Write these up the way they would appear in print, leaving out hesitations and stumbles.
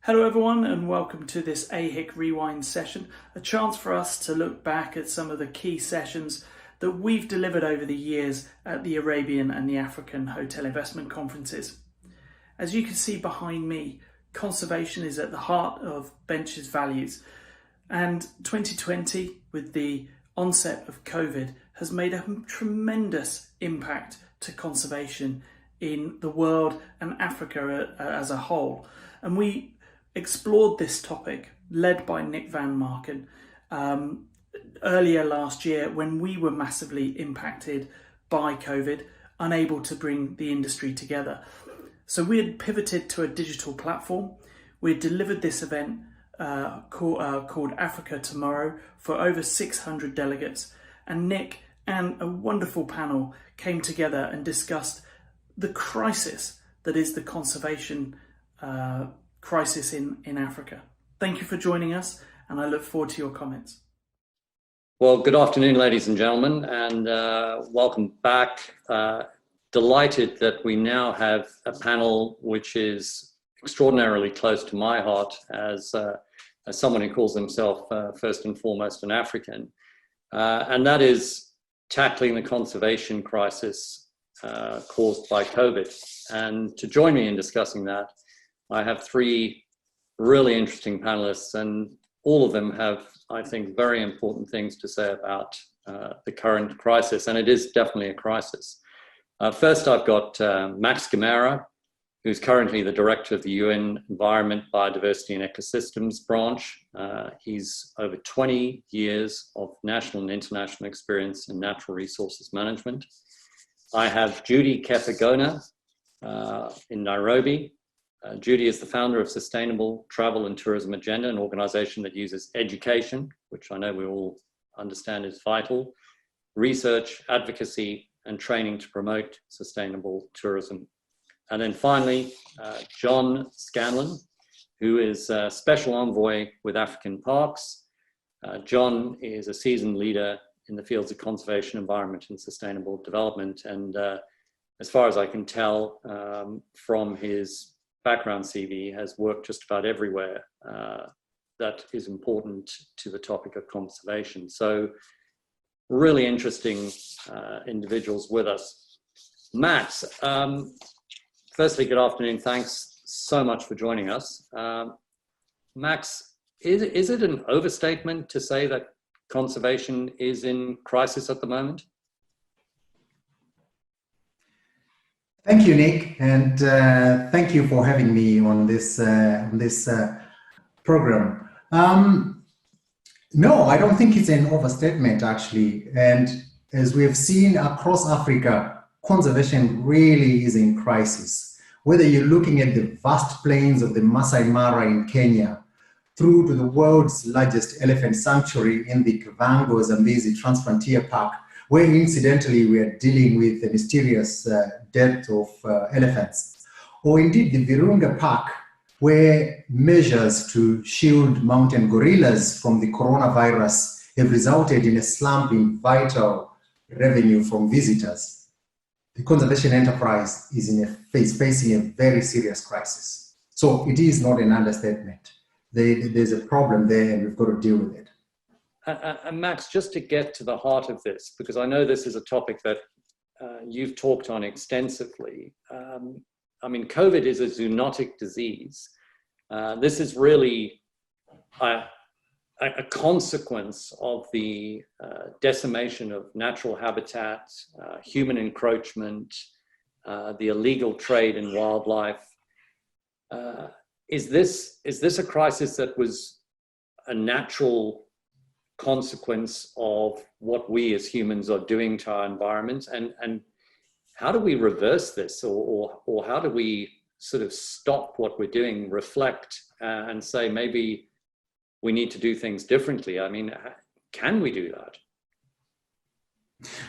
Hello everyone and welcome to this AHIC Rewind session, a chance for us to look back at some of the key sessions that we've delivered over the years at the Arabian and the African Hotel Investment Conferences. As you can see behind me, conservation is at the heart of Bench's values, and 2020, with the onset of COVID, has made a tremendous impact to conservation in the world and Africa as a whole. And we explored this topic, led by Nick Van Marken, earlier last year when we were massively impacted by COVID, unable to bring the industry together. So we had pivoted to a digital platform. We had delivered this event called Africa Tomorrow for over 600 delegates. And Nick and a wonderful panel came together and discussed the crisis that is the conservation crisis in Africa. Thank you for joining us, and I look forward to your comments. Well, good afternoon, ladies and gentlemen, and welcome back. Delighted that we now have a panel which is extraordinarily close to my heart as someone who calls himself first and foremost an African, and that is tackling the conservation crisis caused by COVID. And to join me in discussing that, I have three really interesting panelists, and all of them have, I think, very important things to say about the current crisis, and it is definitely a crisis. First, I've got Max Gamera, who's currently the director of the UN Environment, Biodiversity and Ecosystems branch. He's over 20 years of national and international experience in natural resources management. I have Judy Kepagona in Nairobi. Judy is the founder of Sustainable Travel and Tourism Agenda, an organization that uses education, which I know we all understand is vital, research, advocacy, and training to promote sustainable tourism. And then finally, John Scanlon, who is a special envoy with African Parks. John is a seasoned leader in the fields of conservation, environment, and sustainable development. And as far as I can tell from his background CV, has worked just about everywhere that is important to the topic of conservation. So really interesting individuals with us. Max, firstly, good afternoon. Thanks so much for joining us. Max, is it an overstatement to say that conservation is in crisis at the moment? Thank you, Nick, and thank you for having me on this program. No, I don't think it's an overstatement, actually. And as we have seen across Africa, conservation really is in crisis. Whether you're looking at the vast plains of the Masai Mara in Kenya, through to the world's largest elephant sanctuary in the Kavango Zambezi Transfrontier Park, where incidentally we are dealing with the mysterious death of elephants, or indeed the Virunga Park, where measures to shield mountain gorillas from the coronavirus have resulted in a slump in vital revenue from visitors. The conservation enterprise is facing a very serious crisis. So it is not an understatement. There's a problem there and we've got to deal with it. And Max, just to get to the heart of this, because I know this is a topic that you've talked on extensively. I mean, COVID is a zoonotic disease. This is really a consequence of the decimation of natural habitat, human encroachment, the illegal trade in wildlife. Is this a crisis that was a natural consequence of what we as humans are doing to our environment, and how do we reverse this, or how do we sort of stop what we're doing, reflect, and say maybe we need to do things differently? I mean, can we do that?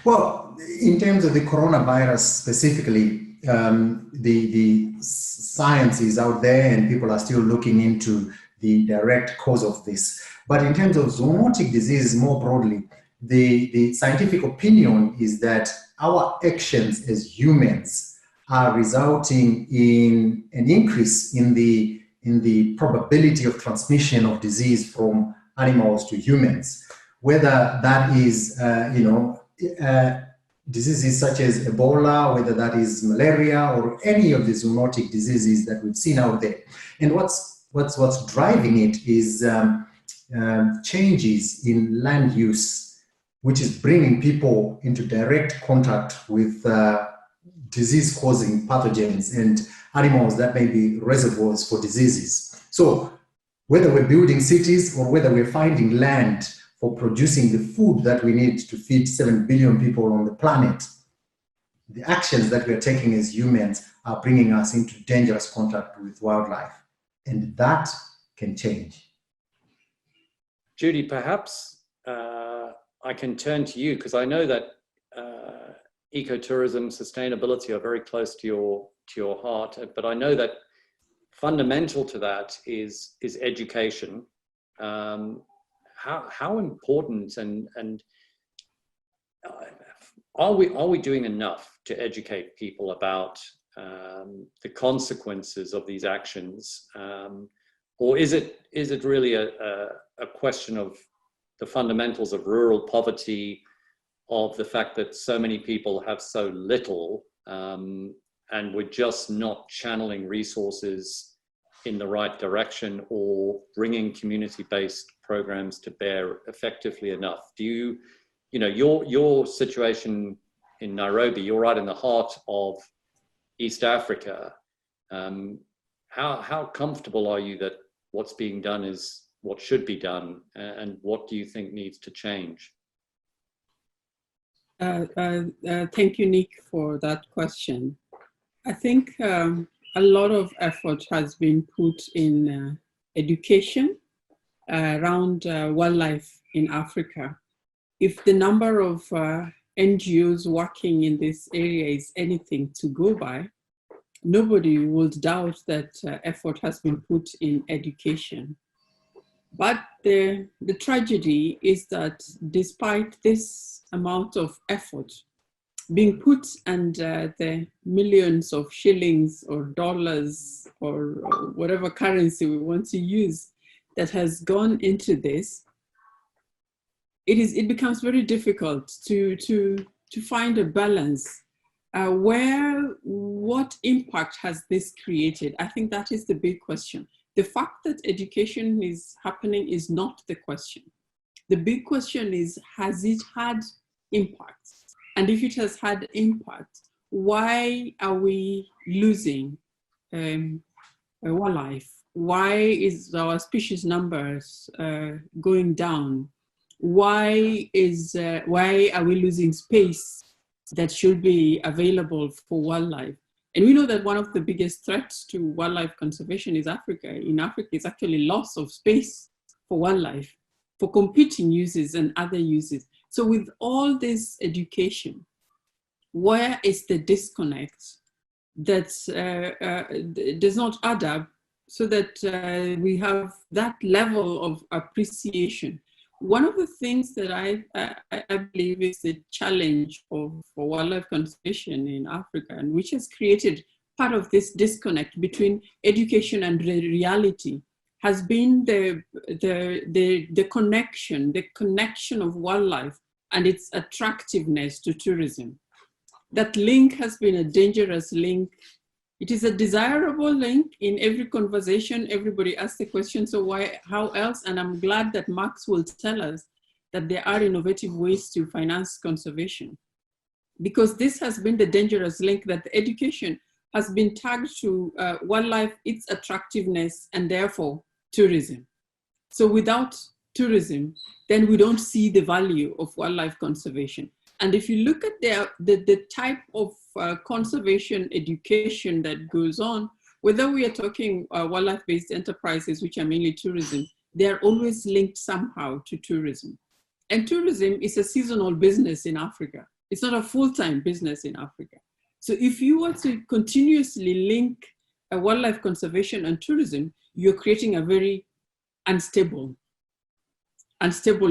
Well, in terms of the coronavirus specifically, the science is out there and people are still looking into the direct cause of this. But in terms of zoonotic diseases more broadly, the scientific opinion is that our actions as humans are resulting in an increase in the in the probability of transmission of disease from animals to humans, whether that is, diseases such as Ebola, whether that is malaria or any of the zoonotic diseases that we've seen out there. And what's driving it is changes in land use, which is bringing people into direct contact with disease-causing pathogens and animals that may be reservoirs for diseases. So whether we're building cities or whether we're finding land for producing the food that we need to feed 7 billion people on the planet, the actions that we're taking as humans are bringing us into dangerous contact with wildlife. And that can change. Judy, perhaps I can turn to you, because I know that ecotourism, sustainability are very close to your heart, but I know that fundamental to that is education. How important and are we doing enough to educate people about the consequences of these actions, or is it really a question of the fundamentals of rural poverty, of the fact that so many people have so little, and we're just not channeling resources in the right direction or bringing community-based programs to bear effectively enough? Do your situation in Nairobi, you're right in the heart of East Africa. How comfortable are you that what's being done is what should be done, and what do you think needs to change? Thank you, Nick, for that question. I think a lot of effort has been put in education around wildlife in Africa. If the number of NGOs working in this area is anything to go by, nobody would doubt that effort has been put in education. But the tragedy is that despite this amount of effort being put and the millions of shillings or dollars or whatever currency we want to use that has gone into this, it becomes very difficult to find a balance. What impact has this created? I think that is the big question. The fact that education is happening is not the question. The big question is, has it had impact? And if it has had impact, why are we losing wildlife? Why is our species numbers going down? Why are we losing space that should be available for wildlife? And we know that one of the biggest threats to wildlife conservation is Africa. In Africa, it's actually loss of space for wildlife, for competing uses and other uses. So with all this education, where is the disconnect that does not add up so that we have that level of appreciation? One of the things that I believe is the challenge for wildlife conservation in Africa, and which has created part of this disconnect between education and reality, has been the connection of wildlife and its attractiveness to tourism. That link has been a dangerous link. It is a desirable link. In every conversation, everybody asks the question, so why, how else? And I'm glad that Max will tell us that there are innovative ways to finance conservation. Because this has been the dangerous link, that the education has been tagged to wildlife, its attractiveness, and therefore tourism. So without tourism, then we don't see the value of wildlife conservation. And if you look at the type of conservation education that goes on, whether we are talking wildlife-based enterprises, which are mainly tourism, they are always linked somehow to tourism. And tourism is a seasonal business in Africa. It's not a full-time business in Africa. So if you want to continuously link wildlife conservation and tourism, you're creating a very unstable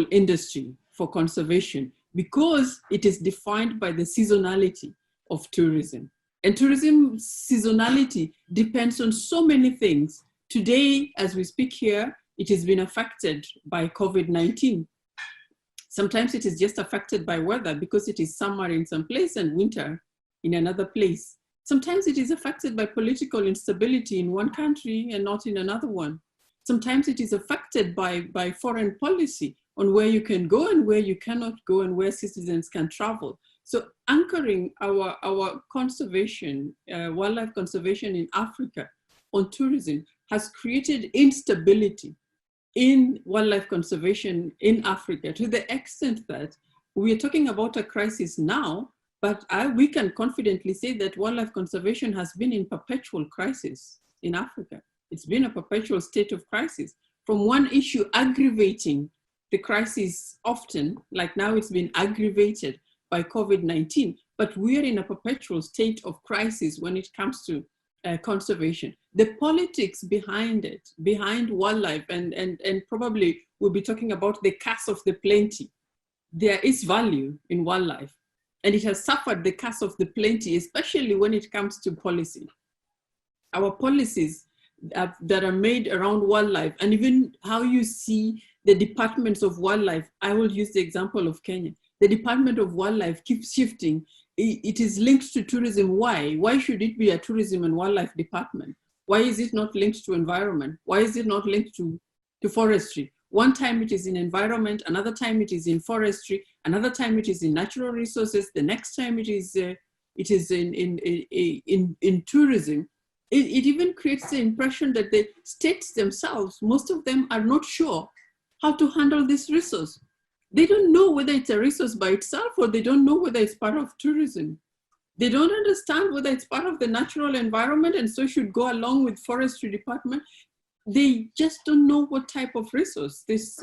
industry for conservation, because it is defined by the seasonality of tourism. And tourism seasonality depends on so many things Today, as we speak here, it has been affected by COVID-19. Sometimes it is just affected by weather because it is summer in some place and winter in another place. Sometimes it is affected by political instability in one country and not in another one. Sometimes it is affected by foreign policy on where you can go and where you cannot go and where citizens can travel. So anchoring our conservation, wildlife conservation in Africa on tourism has created instability in wildlife conservation in Africa to the extent that we are talking about a crisis now, but we can confidently say that wildlife conservation has been in perpetual crisis in Africa. It's been a perpetual state of crisis, from one issue aggravating the crisis often, like now it's been aggravated by COVID-19, but we are in a perpetual state of crisis when it comes to conservation. The politics behind it, behind wildlife, and probably we'll be talking about the curse of the plenty. There is value in wildlife, and it has suffered the curse of the plenty, especially when it comes to policy. Our policies that are made around wildlife, and even how you see the departments of wildlife. I will use the example of Kenya. The Department of Wildlife keeps shifting. It is linked to tourism. Why? Why should it be a tourism and wildlife department? Why is it not linked to environment? Why is it not linked to forestry? One time it is in environment, another time it is in forestry, another time it is in natural resources, the next time it is in tourism. It even creates the impression that the states themselves, most of them are not sure how to handle this resource. They don't know whether it's a resource by itself, or they don't know whether it's part of tourism. They don't understand whether it's part of the natural environment and so should go along with forestry department. They just don't know what type of resource this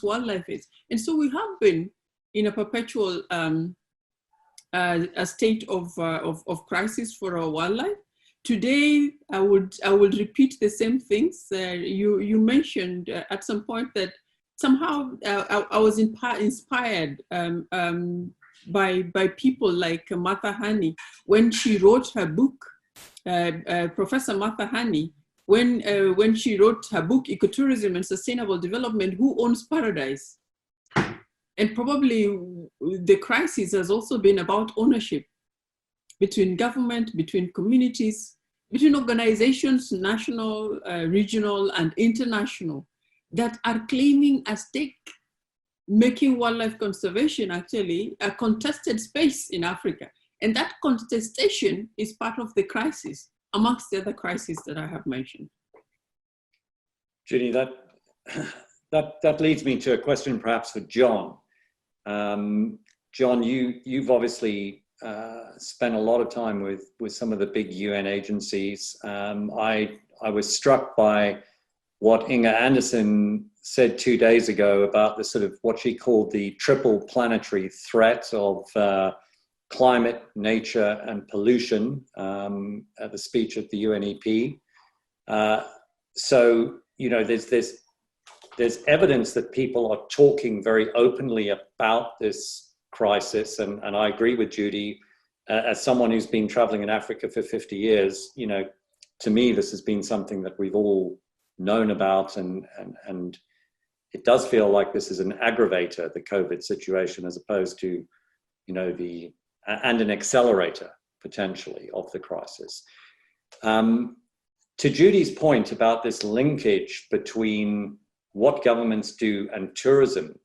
wildlife is. And so we have been in a perpetual a state of crisis for our wildlife. Today, I would repeat the same things. You mentioned at some point that somehow I was inspired by people like Martha Honey when she wrote her book. Professor Martha Honey, when she wrote her book, Ecotourism and Sustainable Development, Who Owns Paradise? And probably the crisis has also been about ownership between government, between communities, between organizations, national, regional, and international, that are claiming a stake, making wildlife conservation actually a contested space in Africa. And that contestation is part of the crisis, amongst the other crises that I have mentioned. Judy, that leads me to a question perhaps for John. John, you've obviously spent a lot of time with some of the big UN agencies. I was struck by what Inga Anderson said 2 days ago about the sort of what she called the triple planetary threat of climate, nature, and pollution at the speech at the UNEP. So, you know, there's evidence that people are talking very openly about this crisis, and I agree with Judy. As someone who's been traveling in Africa for 50 years, you know, to me, this has been something that we've all known about, and it does feel like this is an aggravator, the COVID situation, as opposed to, you know, and an accelerator potentially of the crisis. To Judy's point about this linkage between what governments do and tourism,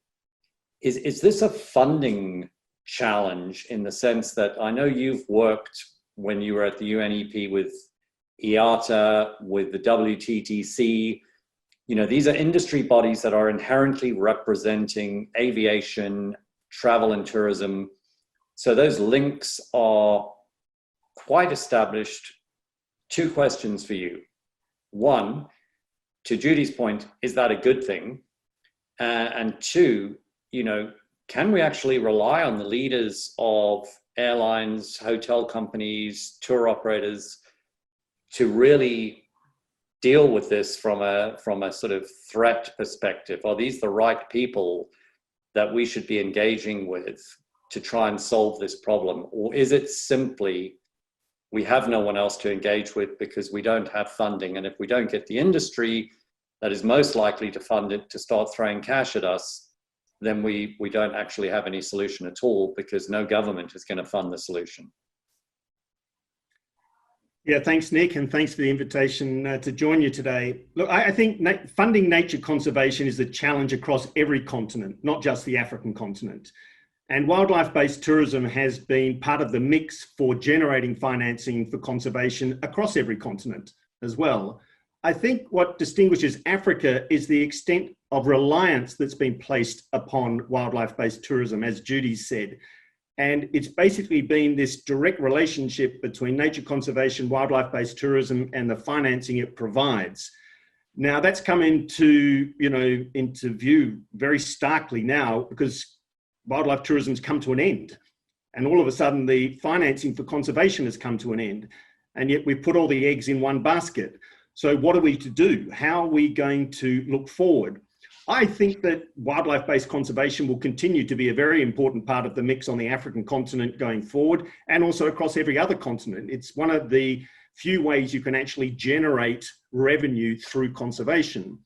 is this a funding challenge in the sense that I know you've worked when you were at the UNEP with IATA, with the WTTC, you know, these are industry bodies that are inherently representing aviation, travel and tourism. So those links are quite established. Two questions for you. One, to Judy's point, is that a good thing? And two, you know, can we actually rely on the leaders of airlines, hotel companies, tour operators to really deal with this from a sort of threat perspective? Are these the right people that we should be engaging with to try and solve this problem? Or is it simply we have no one else to engage with because we don't have funding. And if we don't get the industry that is most likely to fund it to start throwing cash at us, then we don't actually have any solution at all, because no government is going to fund the solution. Yeah, thanks, Nick, and thanks for the invitation to join you today. Look, I think funding nature conservation is a challenge across every continent, not just the African continent. And wildlife-based tourism has been part of the mix for generating financing for conservation across every continent as well. I think what distinguishes Africa is the extent of reliance that's been placed upon wildlife-based tourism, as Judy said. And it's basically been this direct relationship between nature conservation, wildlife-based tourism, and the financing it provides. Now that's come into view very starkly now, because wildlife tourism's come to an end. And all of a sudden the financing for conservation has come to an end. And yet we've put all the eggs in one basket. So what are we to do? How are we going to look forward? I think that wildlife-based conservation will continue to be a very important part of the mix on the African continent going forward, and also across every other continent. It's one of the few ways you can actually generate revenue through conservation.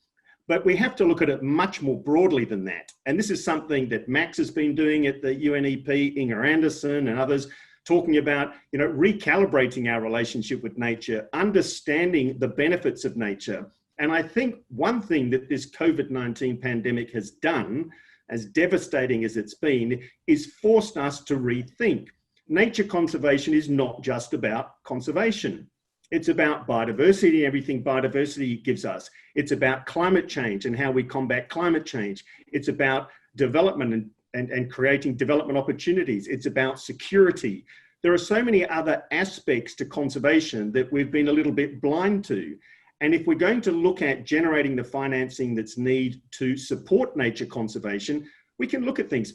But we have to look at it much more broadly than that. And this is something that Max has been doing at the UNEP, Inger Anderson and others, talking about, recalibrating our relationship with nature, understanding the benefits of nature. And I think one thing that this COVID-19 pandemic has done, as devastating as it's been, is forced us to rethink. Nature conservation is not just about conservation. It's about biodiversity, everything biodiversity gives us. It's about climate change and how we combat climate change. It's about development and creating development opportunities. It's about security. There are so many other aspects to conservation that we've been a little bit blind to. And if we're going to look at generating the financing that's needed to support nature conservation, we can look at things.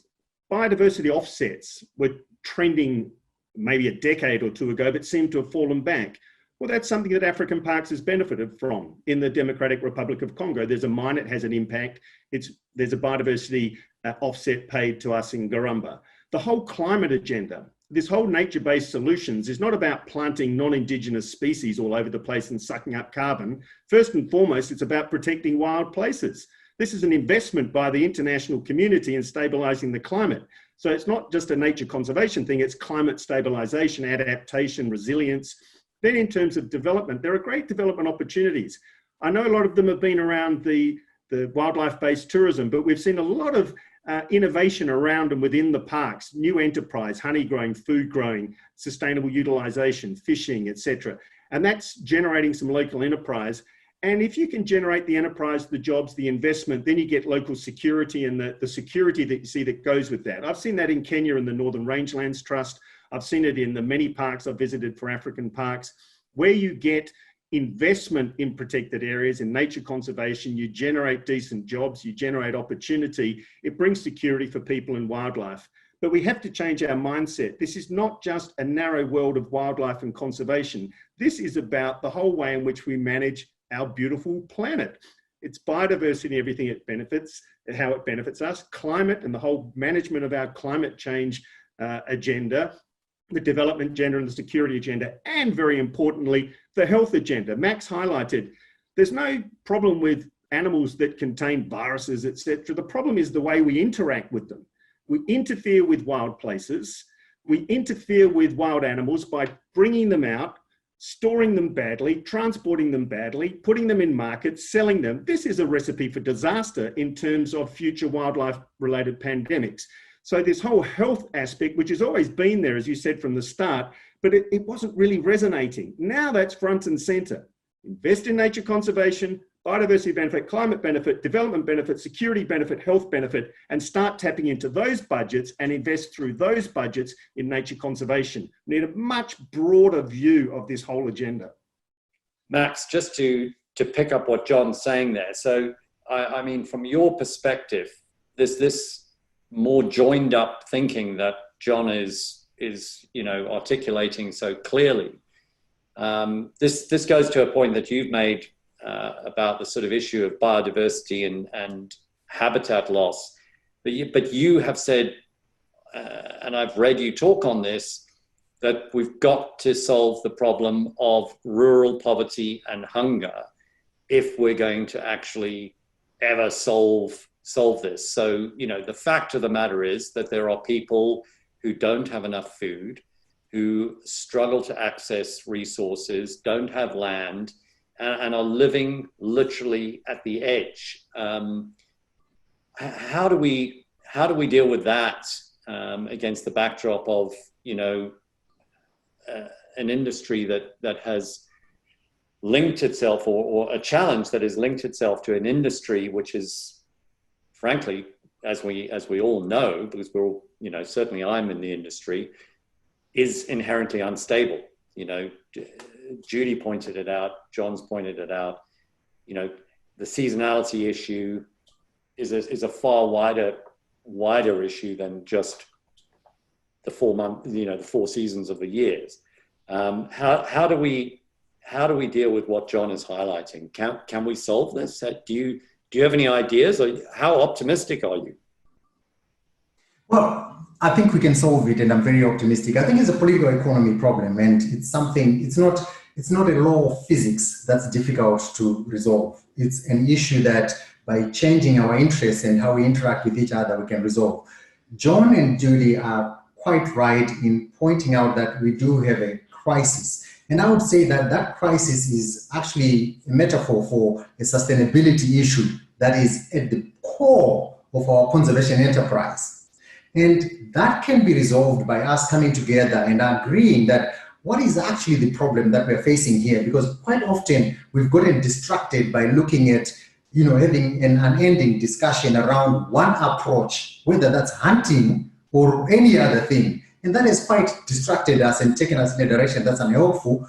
Biodiversity offsets were trending maybe a decade or two ago, but seem to have fallen back. Well, that's something that African Parks has benefited from. In the Democratic Republic of Congo, there's a mine that has an impact. There's a biodiversity offset paid to us in Garamba. The whole climate agenda, this whole nature-based solutions is not about planting non-indigenous species all over the place and sucking up carbon. First and foremost, it's about protecting wild places. This is an investment by the international community in stabilizing the climate. So it's not just a nature conservation thing, it's climate stabilization, adaptation, resilience. Then in terms of development, there are great development opportunities. I know a lot of them have been around the wildlife-based tourism, but we've seen a lot of innovation around and within the parks, new enterprise, honey growing, food growing, sustainable utilization, fishing, etc. And that's generating some local enterprise. And if you can generate the enterprise, the jobs, the investment, then you get local security and the security that you see that goes with that. I've seen that in Kenya in the Northern Rangelands Trust. I've seen it in the many parks I've visited for African parks, where you get investment in protected areas, in nature conservation, you generate decent jobs, you generate opportunity, it brings security for people and wildlife. But we have to change our mindset. This is not just a narrow world of wildlife and conservation. This is about the whole way in which we manage our beautiful planet. It's biodiversity, everything it benefits, and how it benefits us, climate and the whole management of our climate change agenda, the development agenda and the security agenda, and very importantly, the health agenda. Max highlighted, there's no problem with animals that contain viruses, etc. The problem is the way we interact with them. We interfere with wild places. We interfere with wild animals by bringing them out, storing them badly, transporting them badly, putting them in markets, selling them. This is a recipe for disaster in terms of future wildlife-related pandemics. So this whole health aspect, which has always been there, as you said from the start, but it wasn't really resonating. Now that's front and center. Invest in nature conservation, biodiversity benefit, climate benefit, development benefit, security benefit, health benefit, and start tapping into those budgets and invest through those budgets in nature conservation. We need a much broader view of this whole agenda. Max, just to pick up what John's saying there. So, I mean, from your perspective, there's this more joined up thinking that John is articulating so clearly. This goes to a point that you've made about the sort of issue of biodiversity and habitat loss. But you have said, and I've read you talk on this, that we've got to solve the problem of rural poverty and hunger if we're going to actually ever solve this. So, you know, the fact of the matter is that there are people who don't have enough food, who struggle to access resources, don't have land, and are living literally at the edge. How do we deal with that against the backdrop of, you know, an industry that has linked itself, or a challenge that has linked itself to an industry which is, frankly, as we all know, because we're all, you know, certainly I'm in the industry, is inherently unstable. You know, Judy pointed it out, John's pointed it out. You know, the seasonality issue is a far wider issue than just the 4 month, you know, the 4 seasons of the years. How do we deal with what John is highlighting? Can we solve this? Do you have any ideas, or how optimistic are you? Well, I think we can solve it, and I'm very optimistic. I think it's a political economy problem, and it's something, it's not a law of physics that's difficult to resolve. It's an issue that by changing our interests and how we interact with each other, we can resolve. John and Judy are quite right in pointing out that we do have a crisis. And I would say that that crisis is actually a metaphor for a sustainability issue that is at the core of our conservation enterprise. And that can be resolved by us coming together and agreeing that what is actually the problem that we're facing here? Because quite often we've gotten distracted by looking at, you know, having an unending discussion around one approach, whether that's hunting or any other thing. And that has quite distracted us and taken us in a direction that's unhelpful.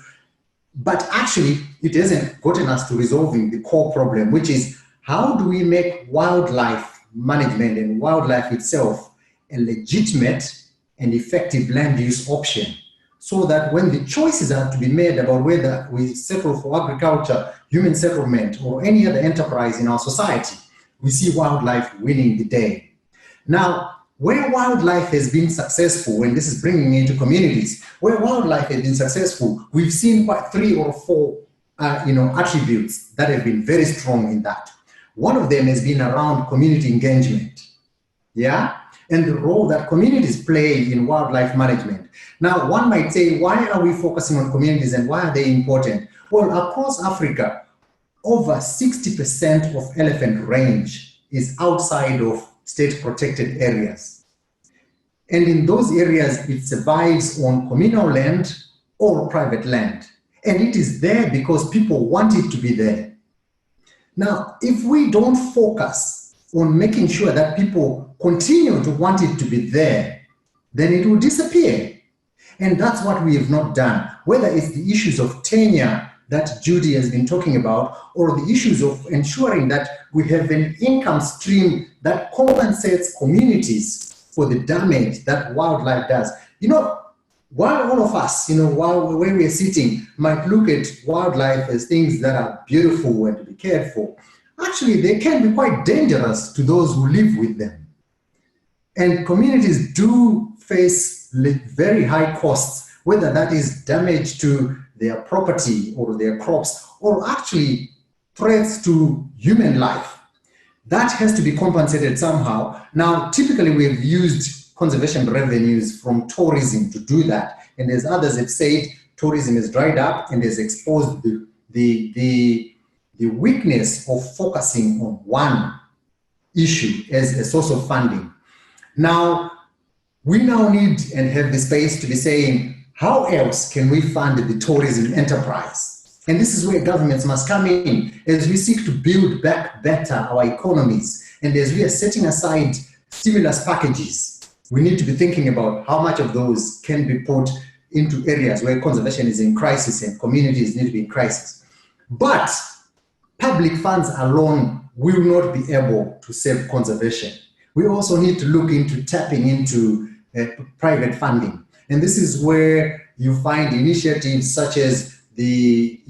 But actually, it hasn't gotten us to resolving the core problem, which is how do we make wildlife management and wildlife itself a legitimate and effective land use option, so that when the choices are to be made about whether we settle for agriculture, human settlement, or any other enterprise in our society, we see wildlife winning the day. Now, where wildlife has been successful, and this is bringing into communities, where wildlife has been successful, we've seen quite 3 or 4 attributes that have been very strong in that. One of them has been around community engagement, and the role that communities play in wildlife management. Now, one might say, why are we focusing on communities and why are they important? Well, across Africa, over 60% of elephant range is outside of state protected areas. And in those areas, it survives on communal land or private land. And it is there because people want it to be there. Now, if we don't focus on making sure that people continue to want it to be there, then it will disappear. And that's what we have not done, whether it's the issues of tenure that Judy has been talking about, or the issues of ensuring that we have an income stream that compensates communities for the damage that wildlife does. You know, while all of us, while where we're sitting, might look at wildlife as things that are beautiful and to be cared for, actually they can be quite dangerous to those who live with them. And communities do face very high costs, whether that is damage to their property or their crops, or actually threats to human life. That has to be compensated somehow. Now, typically we've used conservation revenues from tourism to do that. And as others have said, tourism has dried up and has exposed the weakness of focusing on one issue as a source of funding. Now, we now need and have the space to be saying, how else can we fund the tourism enterprise? And this is where governments must come in as we seek to build back better our economies. And as we are setting aside stimulus packages, we need to be thinking about how much of those can be put into areas where conservation is in crisis and communities need to be in crisis. But public funds alone will not be able to save conservation. We also need to look into tapping into private funding. And this is where you find initiatives such as the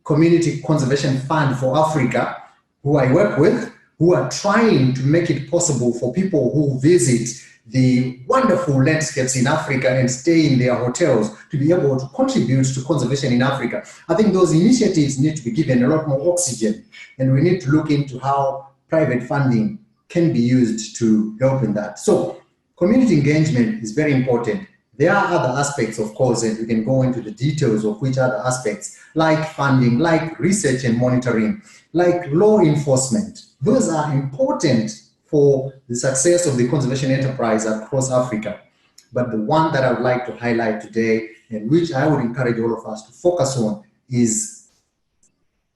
Community Conservation Fund for Africa, who I work with, who are trying to make it possible for people who visit the wonderful landscapes in Africa and stay in their hotels to be able to contribute to conservation in Africa. I think those initiatives need to be given a lot more oxygen, and we need to look into how private funding can be used to help in that. So community engagement is very important. There are other aspects, of course, and we can go into the details of which other aspects, like funding, like research and monitoring, like law enforcement. Those are important for the success of the conservation enterprise across Africa. But the one that I would like to highlight today, and which I would encourage all of us to focus on, is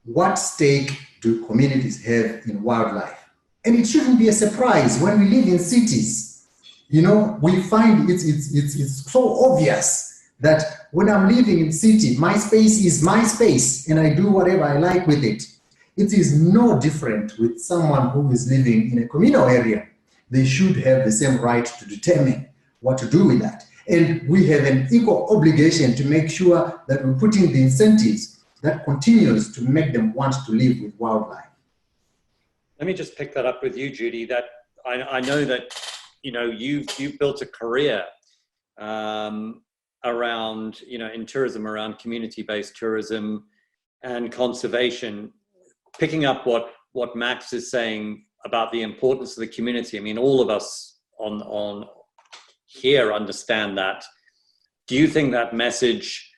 what stake do communities have in wildlife? And it shouldn't be a surprise when we live in cities. You know, we find it's so obvious that when I'm living in city, my space is my space and I do whatever I like with it. It is no different with someone who is living in a communal area. They should have the same right to determine what to do with that. And we have an equal obligation to make sure that we put in the incentives that continues to make them want to live with wildlife. Let me just pick that up with you, Judy, that I know that, you know, you've built a career around, you know, in tourism, around community-based tourism and conservation. Picking up what Max is saying about the importance of the community. I mean, all of us on here understand that. Do you think that message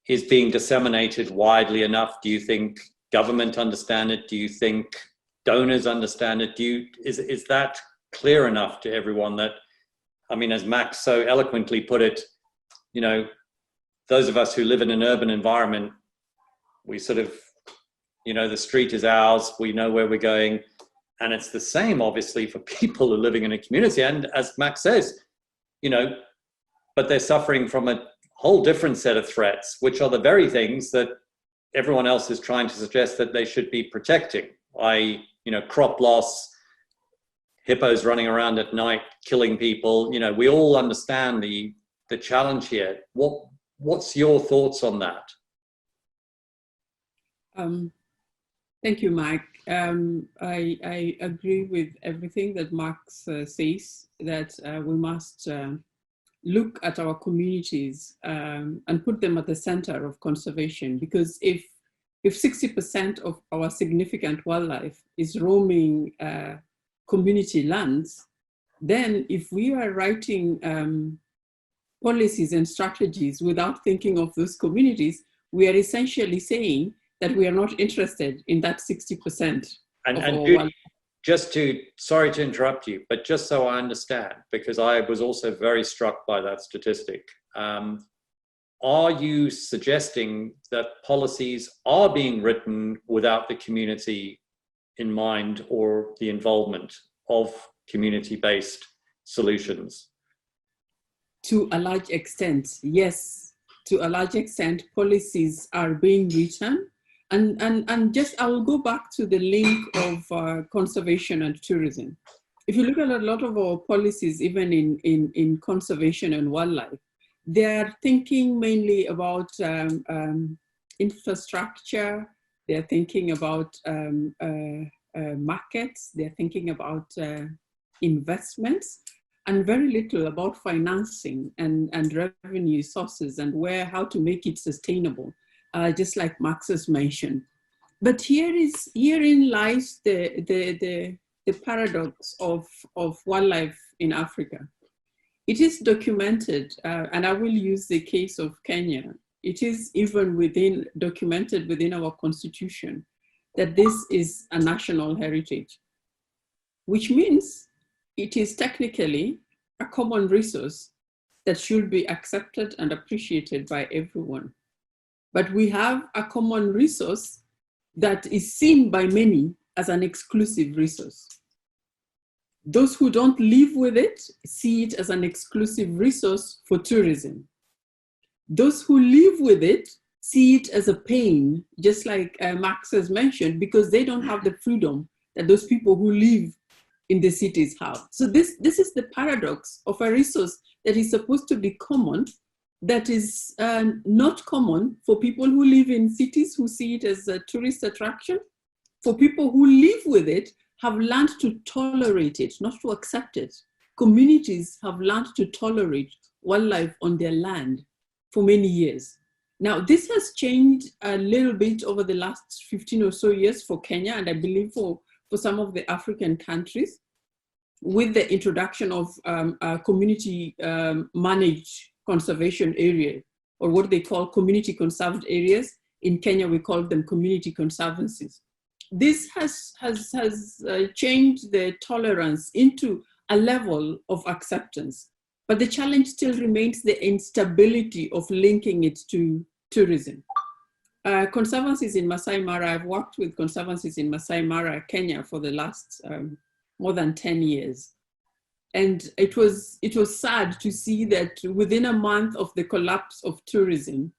is being disseminated widely enough? Do you think government understand it? Do you think donors understand it? Is that clear enough to everyone that, I mean, as Max so eloquently put it, you know, those of us who live in an urban environment, we sort of, you know, the street is ours, we know where we're going. And it's the same, obviously, for people who are living in a community. And as Max says, you know, but they're suffering from a whole different set of threats, which are the very things that everyone else is trying to suggest that they should be protecting, i.e., you know, crop loss, hippos running around at night, killing people. You know, we all understand the challenge here. What's your thoughts on that? Thank you, Mike. I agree with everything that Max says, that we must look at our communities and put them at the center of conservation, because if 60% of our significant wildlife is roaming community lands, then if we are writing policies and strategies without thinking of those communities, we are essentially saying that we are not interested in that 60%. And Judy, just to, sorry to interrupt you, but just so I understand, because I was also very struck by that statistic. Are you suggesting that policies are being written without the community in mind or the involvement of community-based solutions? To a large extent, yes. To a large extent, policies are being written. And just, I will go back to the link of conservation and tourism. If you look at a lot of our policies, even in conservation and wildlife, they're thinking mainly about infrastructure, they're thinking about markets, they're thinking about investments, and very little about financing and revenue sources and how to make it sustainable. Just like Max has mentioned. But herein lies the paradox of wildlife in Africa. It is documented, and I will use the case of Kenya. It is even documented within our constitution that this is a national heritage, which means it is technically a common resource that should be accepted and appreciated by everyone. But we have a common resource that is seen by many as an exclusive resource. Those who don't live with it see it as an exclusive resource for tourism. Those who live with it see it as a pain, just like Max has mentioned, because they don't have the freedom that those people who live in the cities have. So this is the paradox of a resource that is supposed to be common, that is not common for people who live in cities who see it as a tourist attraction, for people who live with it, have learned to tolerate it, not to accept it. Communities have learned to tolerate wildlife on their land for many years. Now, this has changed a little bit over the last 15 or so years for Kenya, and I believe for some of the African countries, with the introduction of community managed conservation area, or what they call community conserved areas. In Kenya, we call them community conservancies. This has changed the tolerance into a level of acceptance, but the challenge still remains the instability of linking it to tourism. Conservancies in Masai Mara, I've worked with conservancies in Masai Mara, Kenya for the last more than 10 years. And it was sad to see that within a month of the collapse of tourism,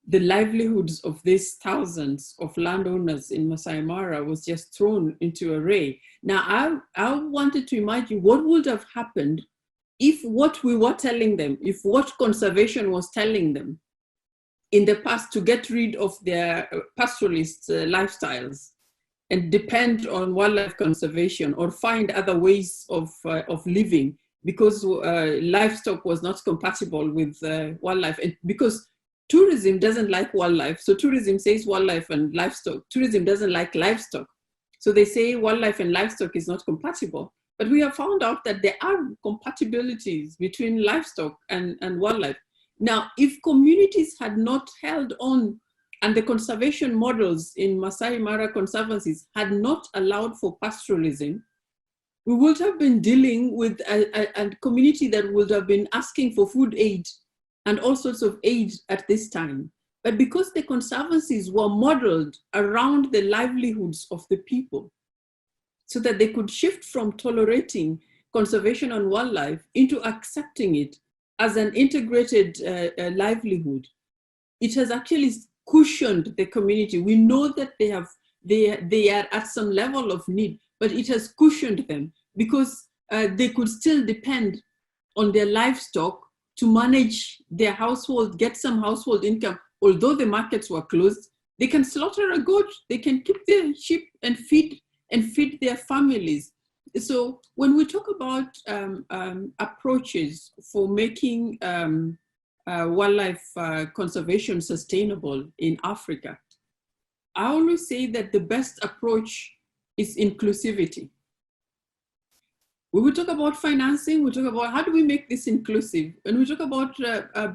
the livelihoods of these thousands of landowners in Masai Mara was just thrown into array. Now, I wanted to imagine what would have happened if what we were telling them, if what conservation was telling them in the past to get rid of their pastoralist lifestyles and depend on wildlife conservation or find other ways of living because livestock was not compatible with wildlife, and because tourism doesn't like wildlife, so tourism says wildlife and livestock. Tourism doesn't like livestock, so they say wildlife and livestock is not compatible. But we have found out that there are compatibilities between livestock and wildlife. Now, if communities had not held on and the conservation models in Masai Mara conservancies had not allowed for pastoralism, we would have been dealing with a community that would have been asking for food aid and all sorts of aid at this time. But because the conservancies were modeled around the livelihoods of the people, so that they could shift from tolerating conservation on wildlife into accepting it as an integrated livelihood, it has actually cushioned the community. We know that they are at some level of need, but it has cushioned them because they could still depend on their livestock to manage their household, get some household income. Although the markets were closed, they can slaughter a goat, they can keep their sheep and feed their families. So when we talk about approaches for making wildlife conservation sustainable in Africa, I always say that the best approach is inclusivity. When we talk about financing, we talk about how do we make this inclusive? When we talk about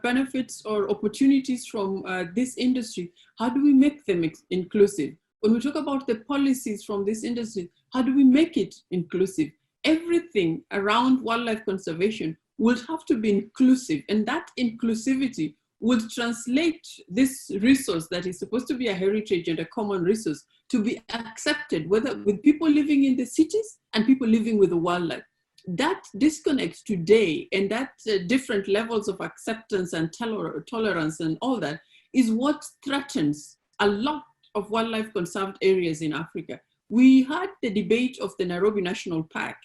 benefits or opportunities from this industry, how do we make them inclusive? When we talk about the policies from this industry, how do we make it inclusive? Everything around wildlife conservation would have to be inclusive, and that inclusivity would translate this resource that is supposed to be a heritage and a common resource to be accepted, whether with people living in the cities and people living with the wildlife. That disconnect today and that different levels of acceptance and tolerance and all that is what threatens a lot of wildlife conserved areas in Africa. We had the debate of the Nairobi National Park,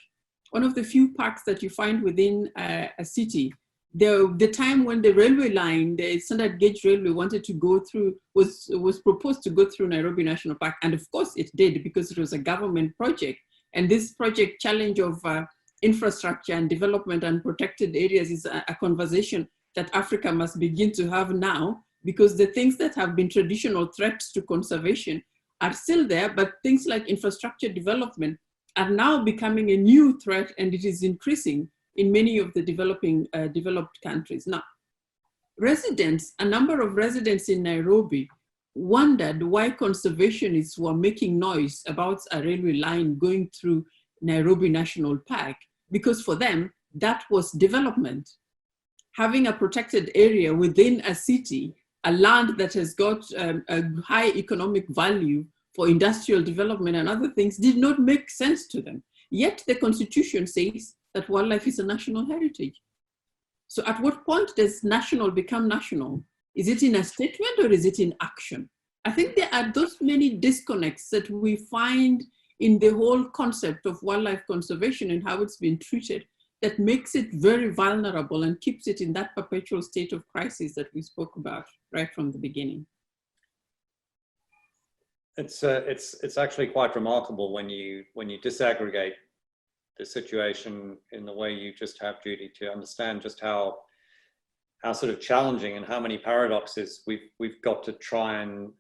one of the few parks that you find within a city. The time when the railway line, the standard gauge railway wanted to go through, was proposed to go through Nairobi National Park. And of course it did, because it was a government project. And this project challenge of infrastructure and development and protected areas is a conversation that Africa must begin to have now, because the things that have been traditional threats to conservation are still there, but things like infrastructure development are now becoming a new threat, and it is increasing in many of the developed countries. Now, a number of residents in Nairobi wondered why conservationists were making noise about a railway line going through Nairobi National Park, because for them, that was development. Having a protected area within a city, a land that has got a high economic value for industrial development and other things, did not make sense to them. Yet the Constitution says that wildlife is a national heritage. So at what point does national become national? Is it in a statement or is it in action? I think there are those many disconnects that we find in the whole concept of wildlife conservation and how it's been treated, that makes it very vulnerable and keeps it in that perpetual state of crisis that we spoke about right from the beginning. It's actually quite remarkable when you disaggregate the situation in the way you just have, Judy, to understand just how sort of challenging and how many paradoxes we've got to try and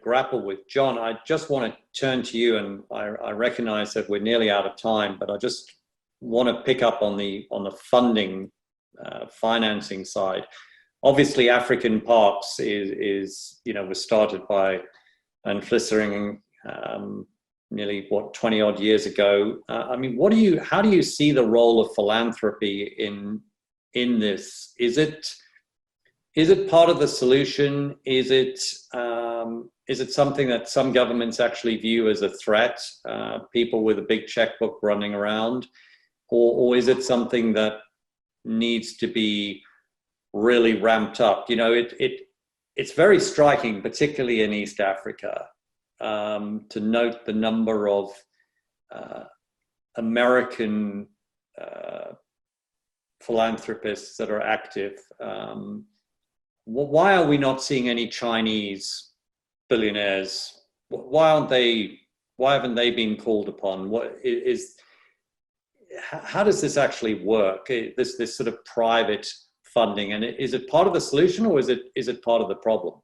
grapple with. John, I just want to turn to you, and I recognize that we're nearly out of time, but I just want to pick up on the funding, financing side. Obviously, African Parks is was started by Van Vlissering nearly 20 odd years ago. I mean, how do you see the role of philanthropy in this? Is it part of the solution? Is it something that some governments actually view as a threat? People with a big checkbook running around, or is it something that needs to be really ramped up? It's very striking, particularly in East Africa, to note the number of American philanthropists that are active. Why are we not seeing any Chinese billionaires? Why haven't they been called upon? How does this actually work? This sort of private funding, and is it part of the solution, or is it part of the problem?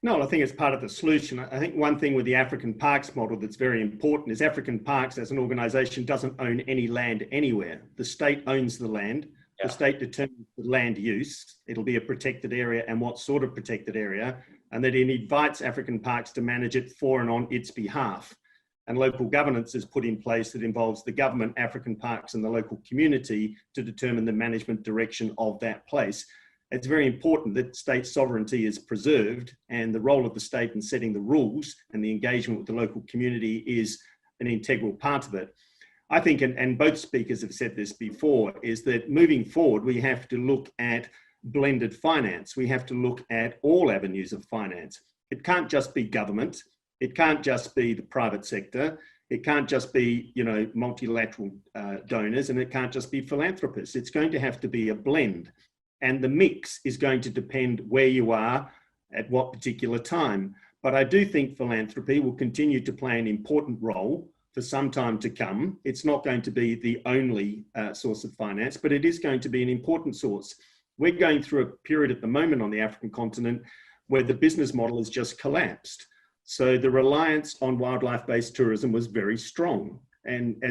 No, I think it's part of the solution. I think one thing with the African Parks model that's very important is African Parks as an organisation doesn't own any land anywhere. The state owns the land. Yeah. The state determines the land use. It'll be a protected area and what sort of protected area, and that it invites African Parks to manage it for and on its behalf. And local governance is put in place that involves the government, African Parks and the local community to determine the management direction of that place. It's very important that state sovereignty is preserved, and the role of the state in setting the rules and the engagement with the local community is an integral part of it. I think, and both speakers have said this before, is that moving forward, we have to look at blended finance. We have to look at all avenues of finance. It can't just be government. It can't just be the private sector. It can't just be, multilateral donors, and it can't just be philanthropists. It's going to have to be a blend. And the mix is going to depend where you are at what particular time. But I do think philanthropy will continue to play an important role for some time to come. It's not going to be the only source of finance, but it is going to be an important source. We're going through a period at the moment on the African continent where the business model has just collapsed. So the reliance on wildlife-based tourism was very strong. And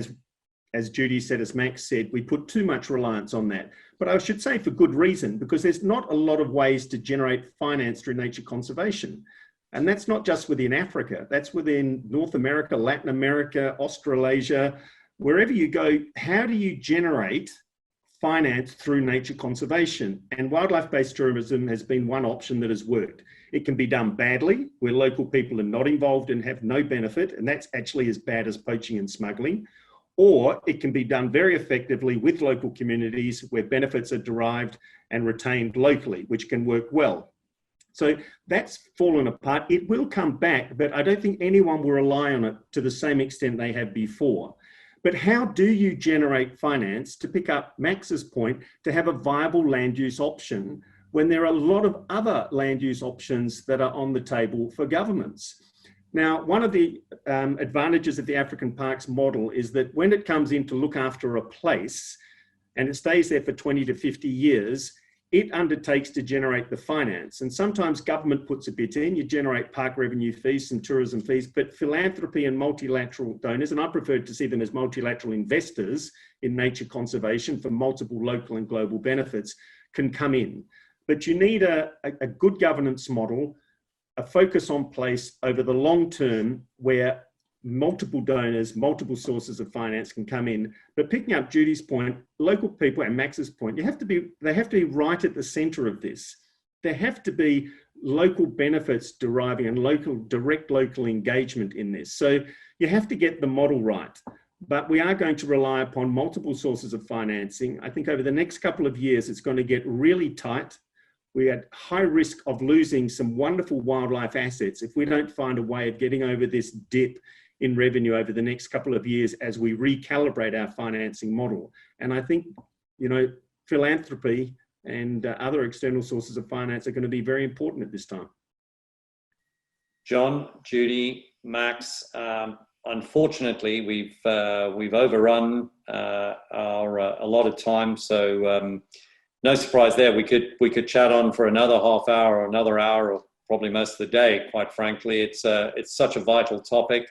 as Judy said, as Max said, we put too much reliance on that. But I should say for good reason, because there's not a lot of ways to generate finance through nature conservation. And that's not just within Africa, that's within North America, Latin America, Australasia, wherever you go. How do you generate finance through nature conservation? And wildlife-based tourism has been one option that has worked. It can be done badly, where local people are not involved and have no benefit, and that's actually as bad as poaching and smuggling. Or it can be done very effectively with local communities where benefits are derived and retained locally, which can work well. So that's fallen apart. It will come back, but I don't think anyone will rely on it to the same extent they have before. But how do you generate finance, to pick up Max's point, to have a viable land use option when there are a lot of other land use options that are on the table for governments? Now, one of the advantages of the African Parks model is that when it comes in to look after a place and it stays there for 20 to 50 years, it undertakes to generate the finance. And sometimes government puts a bit in, you generate park revenue fees and tourism fees, but philanthropy and multilateral donors, and I prefer to see them as multilateral investors in nature conservation for multiple local and global benefits, can come in. But you need a good governance model, a focus on place over the long term where multiple donors, multiple sources of finance can come in. But picking up Judy's point, local people and Max's point, they have to be right at the center of this. There have to be local benefits deriving and direct local engagement in this. So you have to get the model right. But we are going to rely upon multiple sources of financing. I think over the next couple of years, it's going to get really tight. We're at high risk of losing some wonderful wildlife assets if we don't find a way of getting over this dip in revenue over the next couple of years as we recalibrate our financing model. And I think, philanthropy and other external sources of finance are going to be very important at this time. John, Judy, Max. Unfortunately, we've overrun our allotted time, so no surprise there. We could chat on for another half hour or another hour, or probably most of the day. Quite frankly, it's such a vital topic.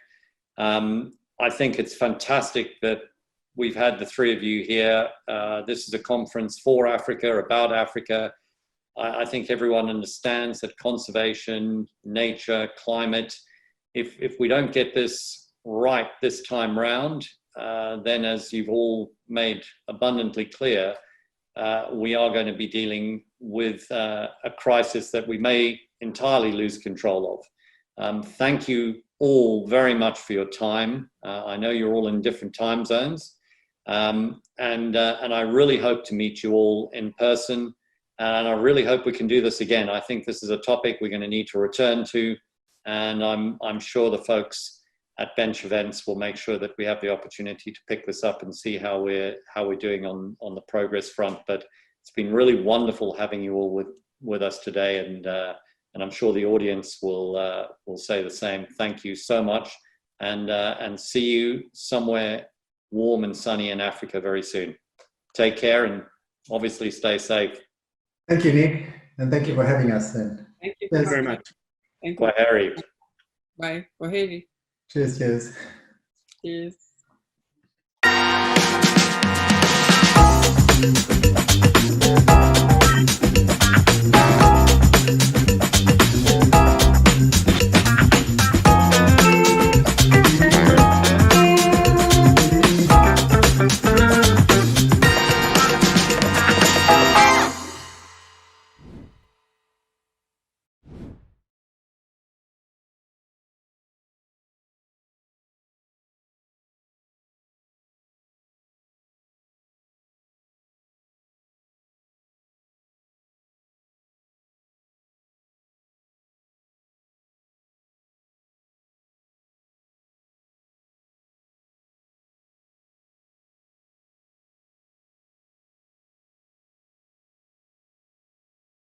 I think it's fantastic that we've had the three of you here. This is a conference for Africa, about Africa. I think everyone understands that conservation, nature, climate, if we don't get this right this time round, then as you've all made abundantly clear, we are going to be dealing with a crisis that we may entirely lose control of. Thank you all very much for your time. I know you're all in different time zones, and I really hope to meet you all in person, and I really hope we can do this again. I think this is a topic we're going to need to return to, and I'm sure the folks at Bench Events will make sure that we have the opportunity to pick this up and see how we're doing on the progress front. But it's been really wonderful having you all with us today, and I'm sure the audience will say the same. Thank you so much, and see you somewhere warm and sunny in Africa very soon. Take care, and obviously stay safe. Thank you, Nick, and thank you for having us. Then. Thank you Thank you very much. Thank you. Bye, Harry. Bye. Kwaheri. Cheers, cheers. Cheers.